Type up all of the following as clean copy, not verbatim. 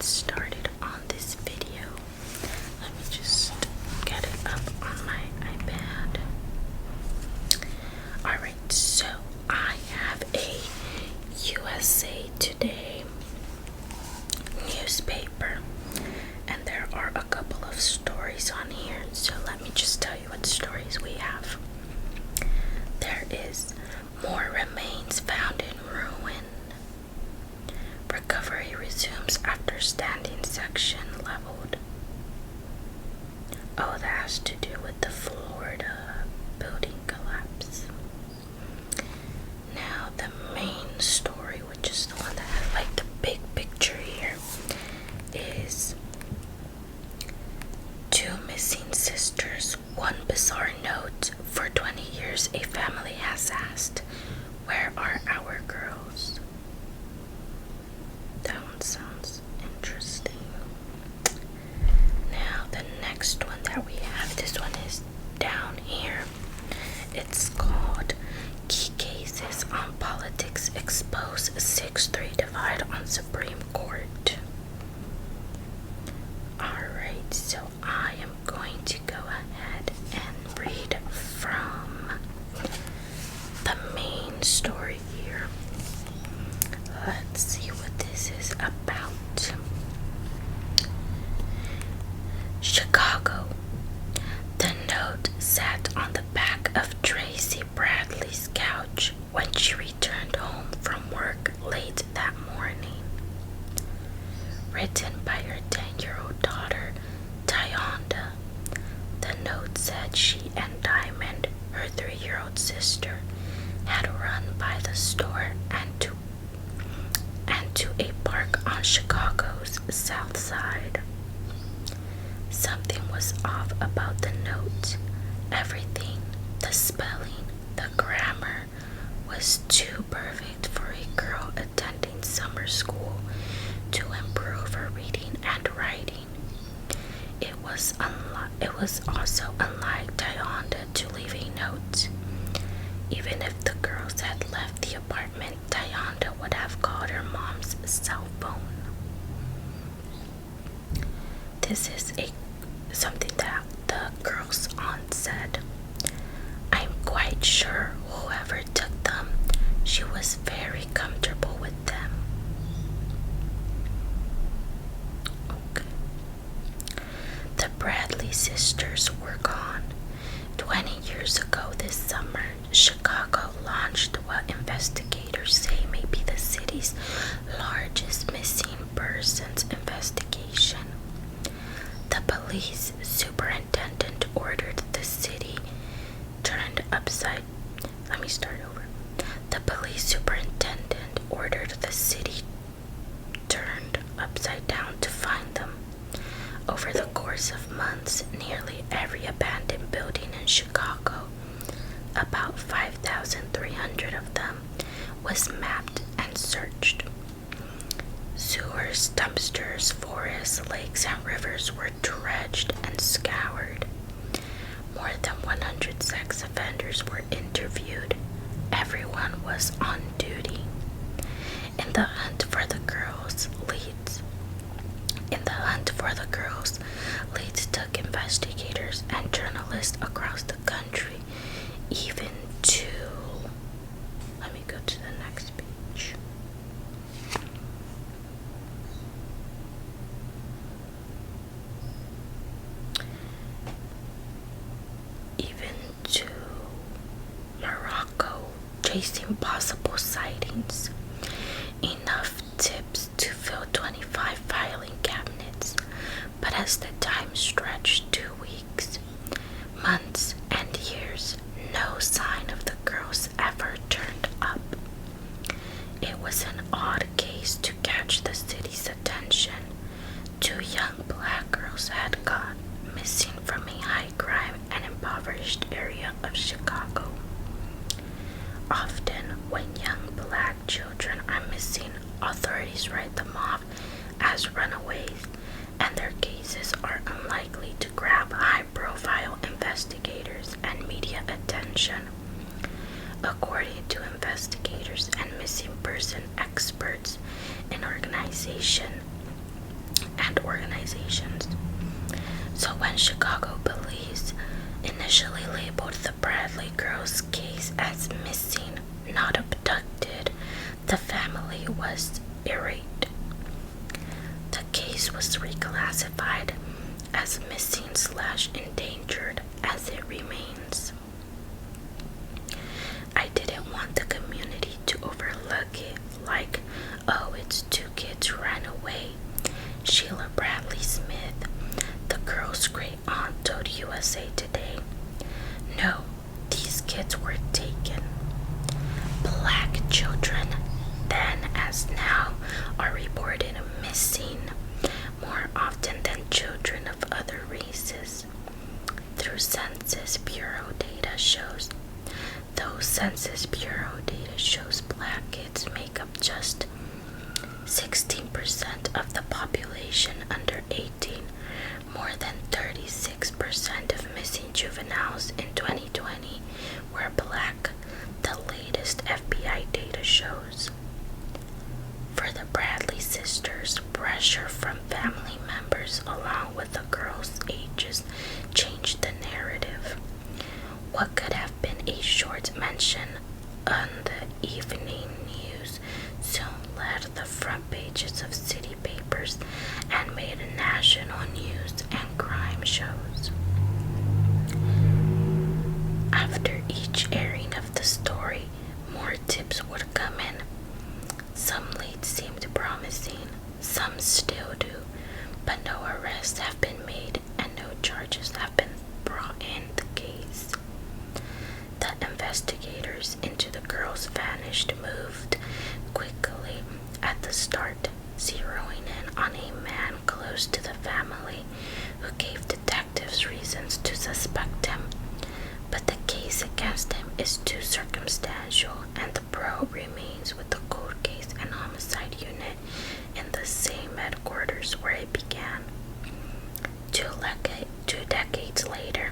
started on this video. Let me just get it up on my iPad. Alright, so I have a USA Today newspaper, and there are a couple of stories on here, so let me just tell you what stories we have. There is more remains found in ruin. Recovery resumes after standing section leveled. Oh, that has to do with the Florida building collapse. Now, the main story, which is the one that has like the big picture here, is two missing sisters. One bizarre note: for 20 years, a family has asked, "Where are our girls?" That one sounds interesting. Now, the next one that we have, this one is down here. It's called Key Cases on Politics Expose 6-3 Divide on Supreme Court. Alright, so I am going to go ahead and read from the main story here. Let's see what this is about. Chicago. The note sat on the back of Tracy Bradley's couch when she returned home from work late that morning. Written by her 10-year-old daughter, Tyonda. The note said she and Diamond, her 3-year-old sister, had run by the store and to a park on Chicago's south side. Something was off about the note. Everything, the spelling, the grammar, was too perfect for a girl attending summer school to improve her reading and writing. It was also unlike Tyonda to leave a note. Even if the girls had left the apartment, Tyonda would have called her mom's cell phone. This is something that the girl's aunt said. "I'm quite sure whoever took them, she was very comfortable with them." Okay. The Bradley sisters were gone. 20 years ago this summer, Chicago launched what investigators say may be the city's largest missing persons investigation. The police superintendent ordered the city turned upside. Let me start over. The police superintendent ordered the city turned upside down to find them. Over the course of months, nearly every abandoned building in Chicago, about 5,300 of them, was mapped and searched. Sewers, dumpsters, forests, lakes, and rivers were dredged and scoured. More than 100 sex offenders were interviewed. Everyone was on duty. In the hunt for the girls, leads took investigators and journalists across the country, even to, let me go to the next page. Even to Morocco, chasing possible sightings. Enough tips to fill 25 filing cabinets, but as the time stretched 2 weeks, months, and years, no sign of the girls ever turned up. It was an odd case to catch the city's attention. 2 young black girls had gone missing from a high-crime and impoverished area of Chicago. Often, when young black children are missing, authorities write them off as runaways, and their cases are unlikely to grab high-profile investigators and media attention. According to investigators and missing person experts, an organization and organizations. So when Chicago police initially labeled the Bradley girls' case as missing, not abducted, the family was irate. The case was reclassified as missing/endangered as it remains. I didn't want the community to overlook it like, oh, it's 2 kids ran away. Sheila Bradley Smith, the girl's great aunt, told USA Today. No, these kids were taken. Black children, then as now, are reported missing more often than children of other races. Through Census Bureau data shows, though Census Bureau data shows black kids make up just 16% of the population under 18, more than 36% of missing juveniles in 2020 were black, the latest FBI data shows. For the Bradley sisters, pressure from family members along with the girls' ages changed the narrative. What could have been a short mention on the evening news soon led the front pages of city papers and made national news and crime shows. After each airing of the story, more tips would come in. Some leads seemed promising, some still do, but no arrests have been made and no charges have been brought in the case. The investigators into the girls vanished moved quickly at the start, zeroing in on a man close to the family who gave detectives reasons to suspect him. But the case against him is too circumstantial, and the probe remains with the cold case and homicide unit in the same headquarters where it began. 2 decades later,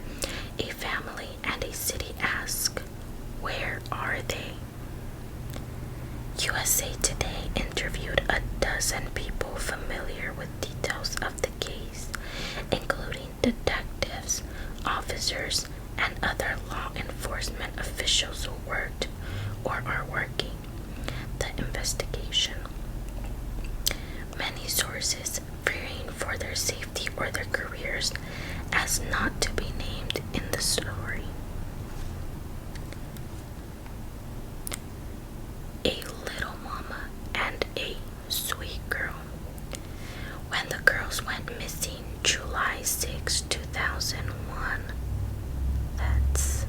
a family and a city ask, where are they? USA Today interviewed a dozen people familiar with details of the case, including detectives, officers, and other law enforcement officials who worked or are working the investigation. Many sources, fearing for their safety or their careers, as not to be named in the story. A little mama and a sweet girl. When the girls went missing July 6, 2001, that's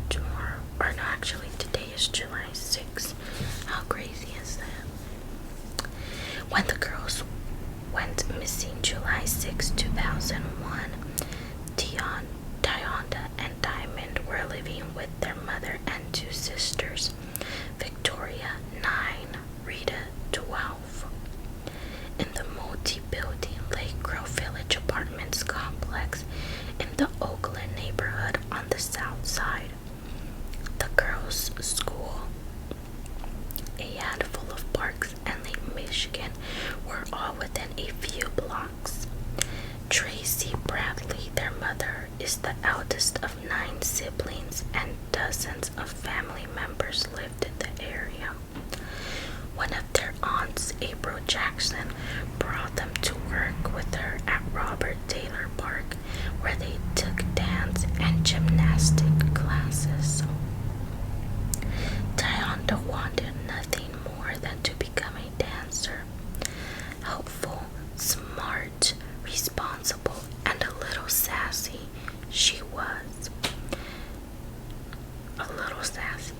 tomorrow, or no, actually today is July 6. How crazy is that? When the girls went missing July 6, 2001, Tyonda and Diamond were living with their mother and 2 sisters, Victoria, 9, Rita, 12, in the multi-building Lake Grove Village Apartments complex in the Oakland neighborhood on the south side. The girls' school, a handful of parks, and Lake Michigan were all within a few blocks. Tracy Bradley, their mother, is the eldest of 9 siblings, and dozens of family members lived in the area. One of their aunts, April Jackson, brought them to work with her at Robert Taylor Park, where they took dance and gymnastic classes. Tyonda wanted nothing more than to become a dancer. Helpful, smart, responsible, and a little sassy, she was. A little sassy.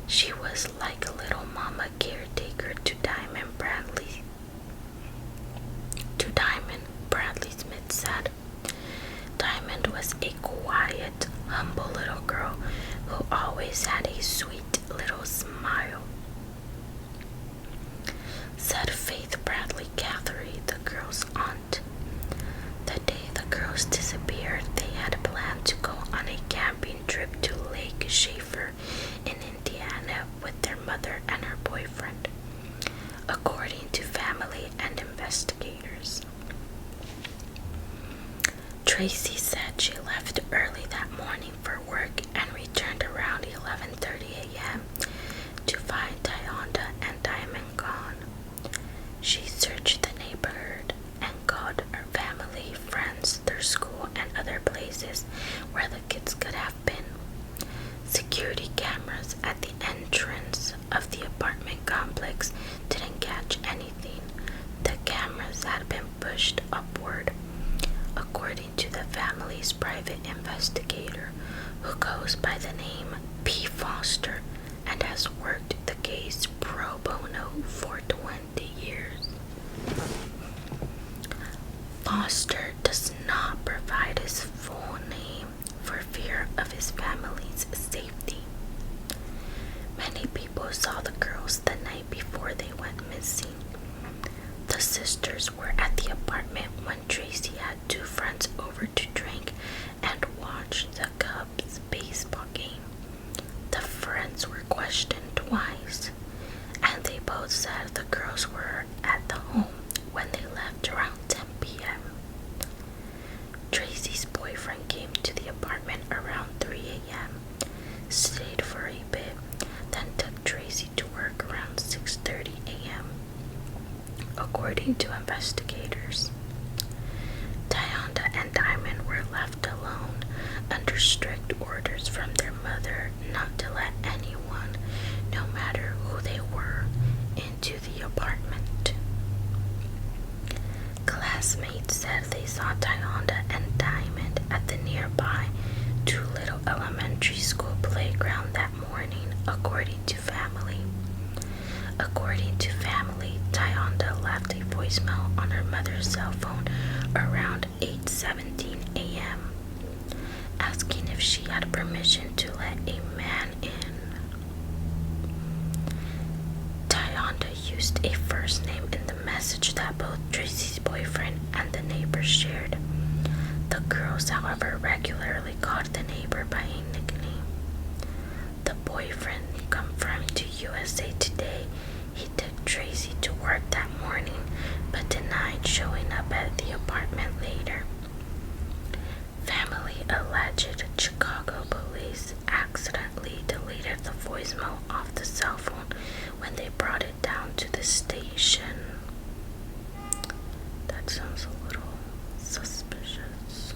She was like a little mama caretaker to Diamond, Bradley Smith said. Diamond was a quiet, humble little girl who always had a sweet little smile. Tracy said she left early that morning for work and returned around 11:30 a.m. to find Tyonda and Diamond gone. She searched the neighborhood and called her family, friends, their school, and other places where the kids could have been. Security cameras at the entrance of the apartment complex didn't catch anything. The cameras had been pushed upward, according to the family's private investigator, who goes by the name P. Foster and has worked the case pro bono for 20 years. Foster does not provide his full name for fear of his family's safety. Many people saw the girls the night before they went missing. The sisters were at the apartment when Tracy had two friends over to drink and watch the Cubs baseball game. The friends were questioned twice, and they both said the girls were at the home when they left around 10 p.m. Tracy's boyfriend came to the apartment around 3 a.m., stayed for a bit, then took Tracy to work around 6:30 a.m., according to investigators. Tyonda and Diamond were left alone under strict orders from their mother not to let anyone, no matter who they were, into the apartment. Classmates said they saw Tyonda and Diamond at the nearby Doolittle Elementary School playground that morning, according to family. According to family, Tyonda left a voicemail on her mother's cell phone around 8:17 a.m., asking if she had permission to let a man in. Tyonda used a first name in the message that both Tracy's boyfriend and the neighbor shared. The girls, however, regularly called the neighbor by a nickname. The boyfriend confirmed to USA Today he took Tracy to work that morning, but denied showing up at the apartment later. Family alleged Chicago police accidentally deleted the voicemail off the cell phone when they brought it down to the station. That sounds a little suspicious.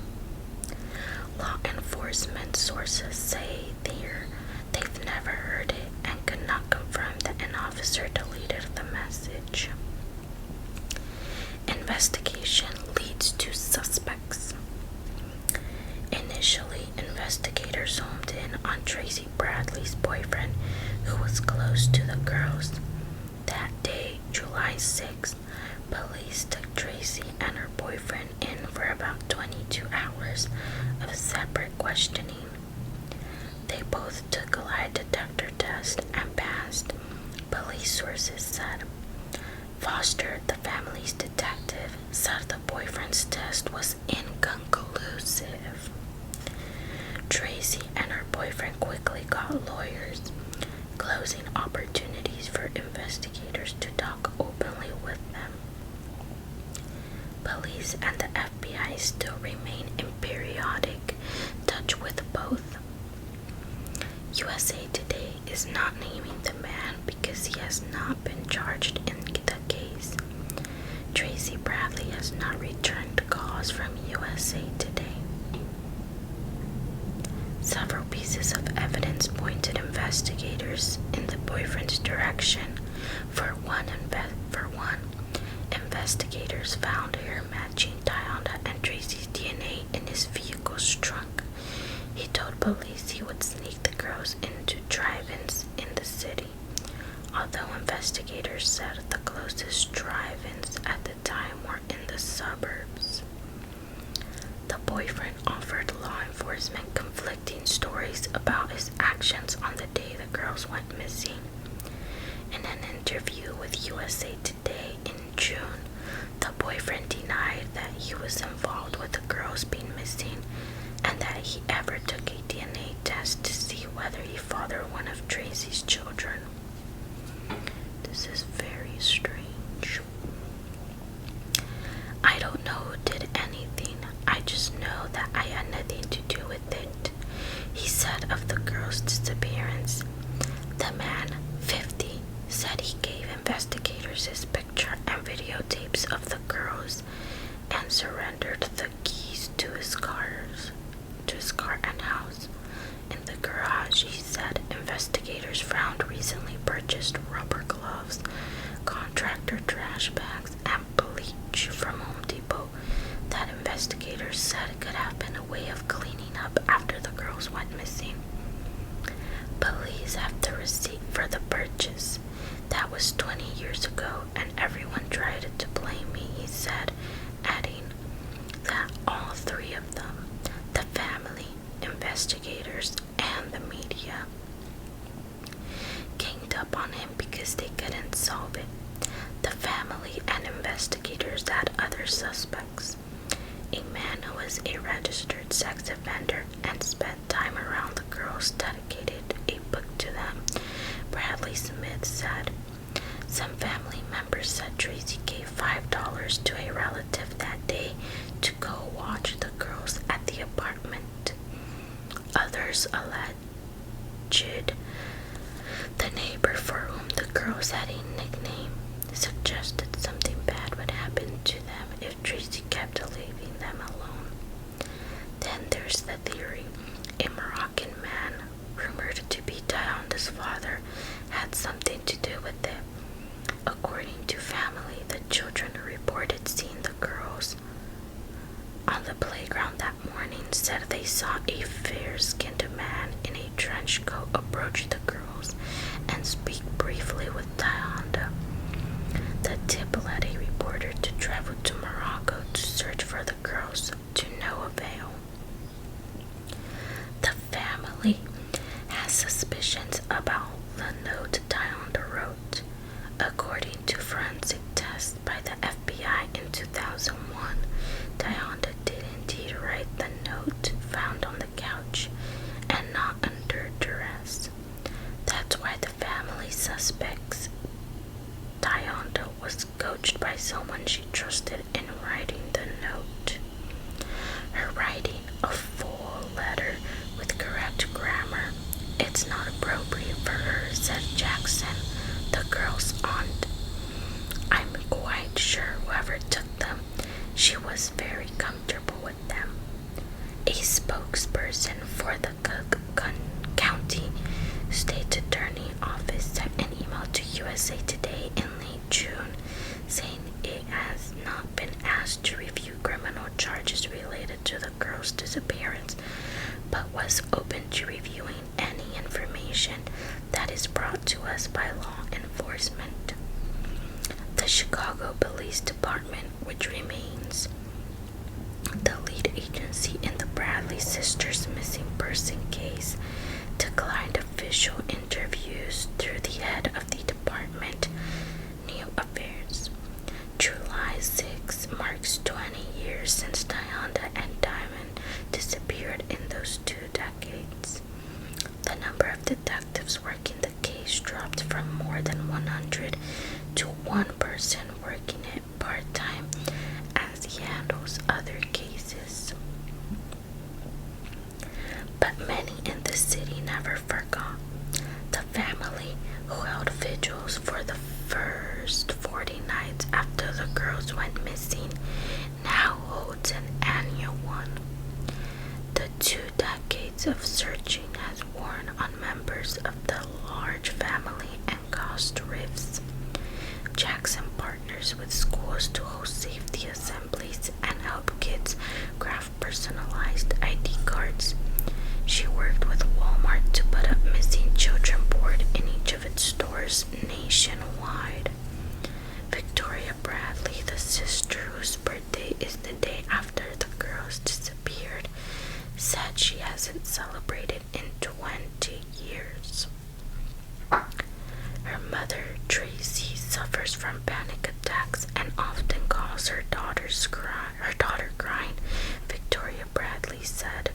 Law enforcement sources say they've never heard it and could not confirm that an officer deleted the message. Investigation leads to suspects. Initially, investigators homed in on Tracy Bradley's boyfriend, who was close to the girls. That day, July 6th, police took Tracy and her boyfriend in for about 22 hours of separate questioning. They both took a lie detector test and passed, police sources said. Foster, the family's detective, said the boyfriend's test was inconclusive. Tracy and her boyfriend quickly got lawyers, closing opportunities for investigators to talk openly with them. Police and the FBI still remain in periodic touch with both. USA Today is not naming the man because he has not been charged in the case. Tracy Bradley has not returned calls from USA Today. Several pieces of evidence pointed investigators in the boyfriend's direction. For one, investigators found hair matching Tyonda and Tracy's DNA in his vehicle's trunk. He told police he would sneak the girls into drive-ins in the city, although investigators said the closest drive-ins at the time were in the suburbs. The boyfriend offered law enforcement conflicting stories about his actions on the day the girls went missing. In an interview with USA Today in June, the boyfriend denied that he was involved with the girls being missing and that he ever took a DNA test to see whether he fathered one of Tracy's children. This is very strange. I don't know who did anything. I just know that said of the girl's disappearance. The man, 50, said he gave investigators his picture and videotapes of the girls and surrendered the keys to his car and house. In the garage, he said investigators found recently purchased rubber gloves, contractor trash bags, and bleach from Home Depot that investigators said could have been a way of cleaning up after the girls went missing. Police have the receipt for the purchase. That was 20 years ago, and everyone tried to blame me, he said, adding that all three of them, the family, investigators, and the media, ganged up on him because they couldn't solve it. The family and investigators had other suspects. A man who was a registered sex offender and spent time around the girls dedicated a book to them, Bradley Smith said. Some family members said Tracy gave $5 to a relative that day to go watch the girls at the apartment. Others alleged the neighbor for whom the girls had a nickname suggested something bad would happen to them if Tracy kept leaving them alone. Then there's the theory a Moroccan man, rumored to be Tayonda's father, had something to do with it. According to family, the children reported seeing the girls on the playground that morning said they saw a fair-skinned man in a trench coat approach the girls and speak briefly with Tayonda. The tip led a reporter to travel to Morocco to search for the girls, to no avail. The family has suspicions about the note Tayonda wrote. According to forensic tests by the FBI in 2001, Tayonda did indeed write the note found on the couch and not under duress. That's why the family suspects Tayonda was coached by someone she trusted in writing the note. Her writing a full letter with correct grammar, it's not appropriate for her, said Jackson, the girl's aunt. I'm quite sure whoever took them, she was very comfortable with them. A spokesperson for the Cook County State Attorney Office sent an email to USA Today in late June saying it has not been asked to review criminal charges related to the girl's disappearance, but was open to reviewing any information that is brought to us by law enforcement. The Chicago Police Department, which remains the lead agency in the Bradley sisters' missing person case, declined official interviews through the head of the department, New Affairs. July 6 marks 20 years since Tayonda and Diamond disappeared in those 2 decades. The number of detectives working the case dropped from more than 100 to one person working it part-time as he handles other cases. But many in the city never forgot. The family who held vigils for the first 40 nights after the girls went missing now holds an annual one. The 2 decades of searching has worn on members of the large family and caused rifts. Jackson partners with schools to host safety assemblies and help kids craft personalized ID cards. She worked with Walmart to put up missing children board in each of its stores nationwide. Victoria Bradley, the sister whose birthday is the day after the girls disappeared, said she hasn't celebrated in 20 years. Her mother, Tracy, suffers from panic attacks and often calls her daughter crying, Victoria Bradley said.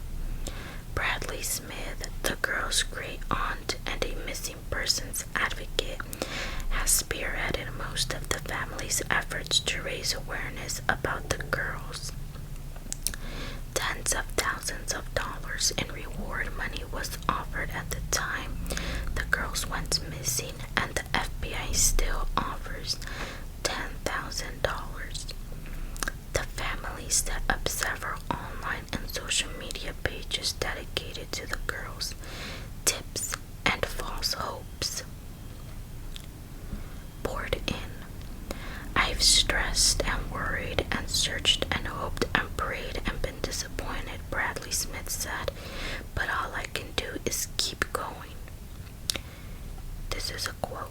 Bradley Smith, the girl's great aunt and a missing persons advocate, has spearheaded most of the family's efforts to raise awareness about the girls. 10 tens of thousands of dollars in reward money was offered at the time the girls went missing, and the FBI still offers $10,000. The family set up several online and social media pages dedicated to the girls, tips, and false hopes poured in. I've stressed and worried and searched and hoped and prayed and been disappointed, Bradley Smith said, but all I can do is keep going. This is a quote.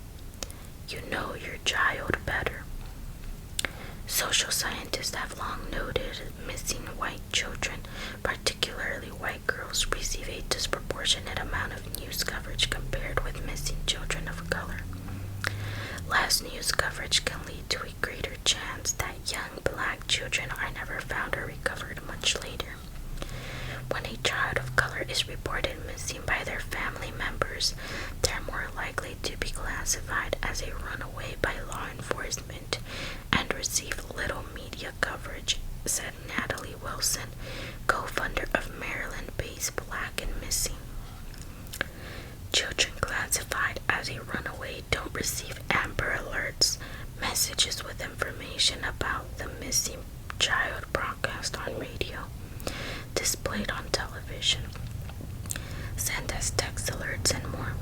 You know your child better. Social scientists have long noted missing white children, particularly white girls, receive a disproportionate amount of news coverage compared with missing children of color. Less news coverage can lead to a greater chance that young black children are never found or recovered much later. When a child of color is reported missing by their family members, they're more likely to be classified as a runaway by law enforcement and receive little media coverage, said Natalie Wilson, co-founder of Maryland-based Black and Missing. Children classified as a runaway don't receive Amber Alerts, messages with information about the missing child broadcast on radio, displayed on television, sent as text alerts, and more.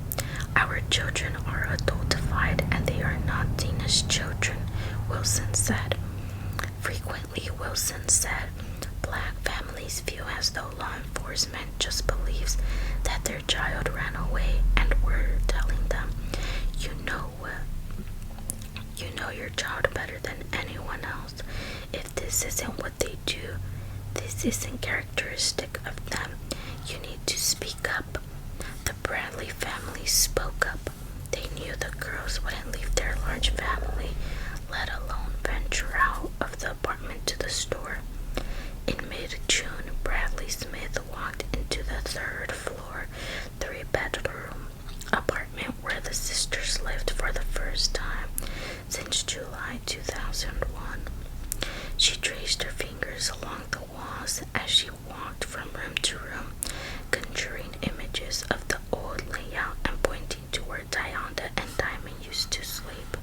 Our children are adultified and they are not seen as children, Wilson said. Frequently, Wilson said, black families feel as though law enforcement just believes that their child ran away, and we're telling them, you know your child better than anyone else. If this isn't what they do, this isn't characteristic of them, you need to speak up. The Bradley family spoke up. They knew the girls wouldn't leave their large family, let alone venture out of the apartment to the store. In mid-June, Bradley Smith walked into the third-floor, three-bedroom apartment where the sisters lived for the first time since July 2001. She traced her fingers along the walls as she walked from room to room, conjuring images of the old layout and pointing to where Tyonda and Diamond used to sleep.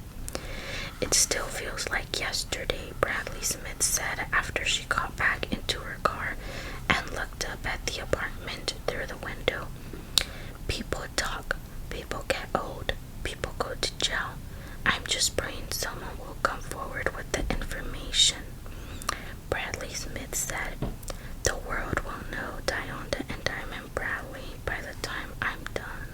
It still feels like yesterday, Bradley Smith said after she got back into her car and looked up at the apartment through the window. People talk, people get old, people go to jail. I'm just praying someone will come forward with the information. Bradley Smith said, the world will know Tyonda and Diamond Bradley by the time I'm done.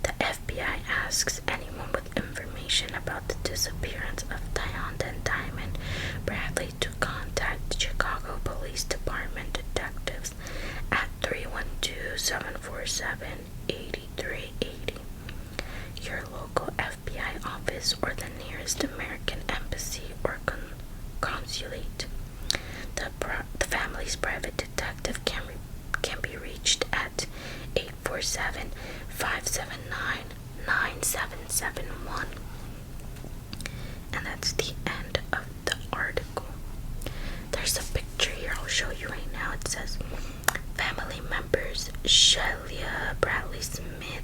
The FBI asks anyone with information about the disappearance of Tyonda and Diamond Bradley to contact the Chicago Police Department detectives at 312-747-8380, your local FBI office, or the nearest American embassy or consulate. The family's private detective can be reached at 847-579-9771. And that's the end of the article. There's a picture here I'll show you right now. It says family members Shelia Bradley Smith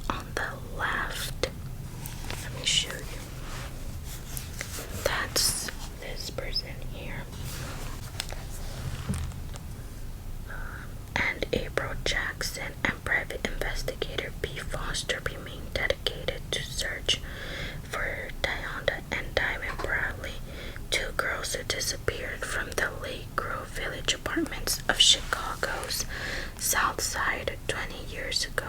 on the left. Let me show you. That's this person here. And April Jackson and private investigator B. Foster remain dedicated to search for Tyonda and Diamond Bradley, two girls who disappeared from the Lake Grove Village apartments of Chicago's South Side 20 years ago.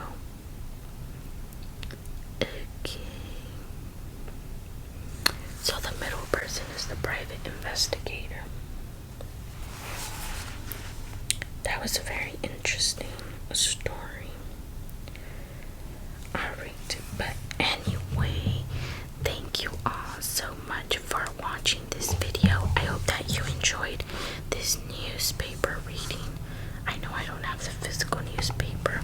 Okay. So the middle person is the private investigator. That was a very interesting story. Alright, but anyway, thank you all so much for watching this video. I hope that you enjoyed this newspaper reading. I know I don't have the physical newspaper,